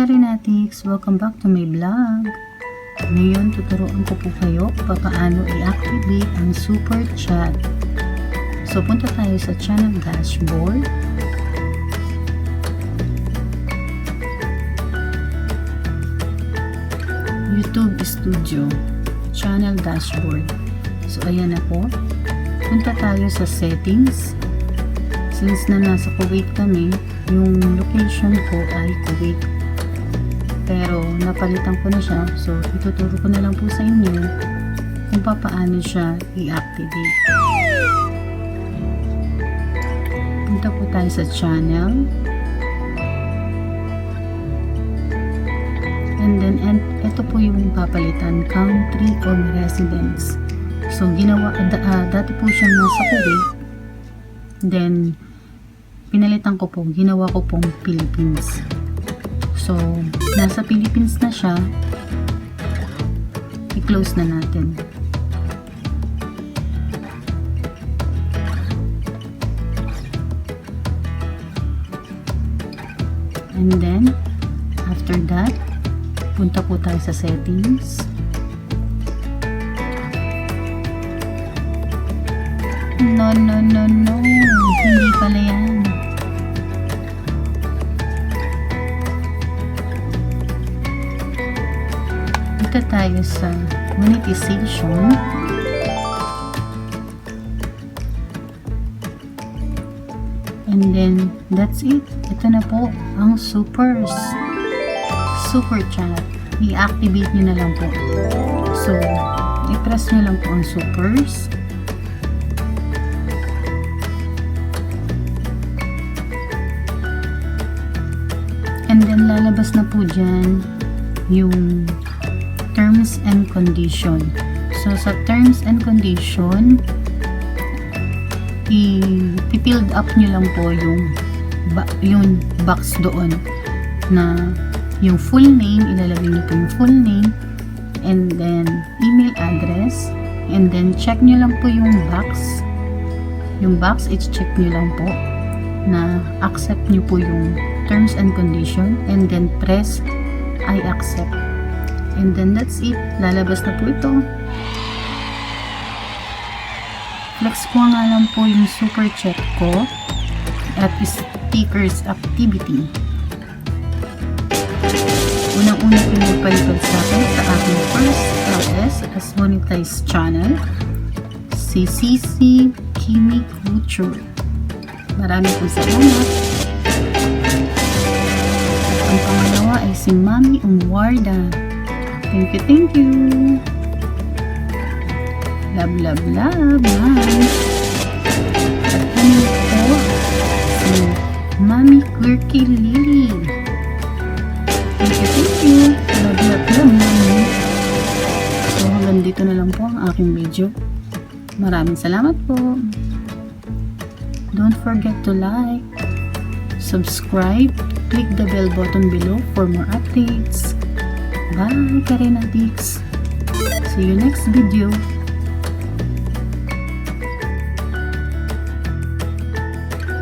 Karinatics! Welcome back to my vlog. Ngayon, tuturuan ko po kayo paano i-activate ang Super Chat. So, punta tayo sa channel dashboard. YouTube Studio. Channel dashboard. So, ayan na po. Punta tayo sa settings. Since na nasa Kuwait kami, yung location ko ay Kuwait. Pero napalitan ko na siya. So, ituturo ko na lang po sa inyo kung paano siya i-activate. Punta po tayo sa channel. And then, ito po yung papalitan, country or residence. So, dati po siyang nasa Kuwait. Then, pinalitan ko po, ginawa ko pong Philippines. So, nasa Philippines na siya. I-close na natin. And then, after that, punta po tayo sa settings. No. Hindi pala yan. Punta tayo sa monetization. And then, that's it. Ito na po ang Super Chat. I-activate nyo na lang po. So, i-press nyo lang po ang Supers. And then, lalabas na po dyan yung terms and condition. So, sa terms and condition, i-filled up nyo lang po yung box doon na yung full name, ilalagay nyo po yung full name, and then email address, and then check nyo lang po yung box. Yung box, i-check nyo lang po na accept nyo po yung terms and condition, and then press I accept. And then that's it. Lalabas na po ito. Flex ko nga lang po yung Super Chat ko at stickers activity. Unang-una pinagpalipad sa akin sa aking first LS as monetized channel, si CC Kimi Culture. Maraming po salamat. At ang pangalawa ay si Mami Umwarda. Thank you. Love. Nice. At kami po si Mami Quirky Lily. Thank you. Love, Mami. So, hanggang dito na lang po ang aking video. Maraming salamat po. Don't forget to like, subscribe, click the bell button below for more updates. Bye, Karinatics. See you next video.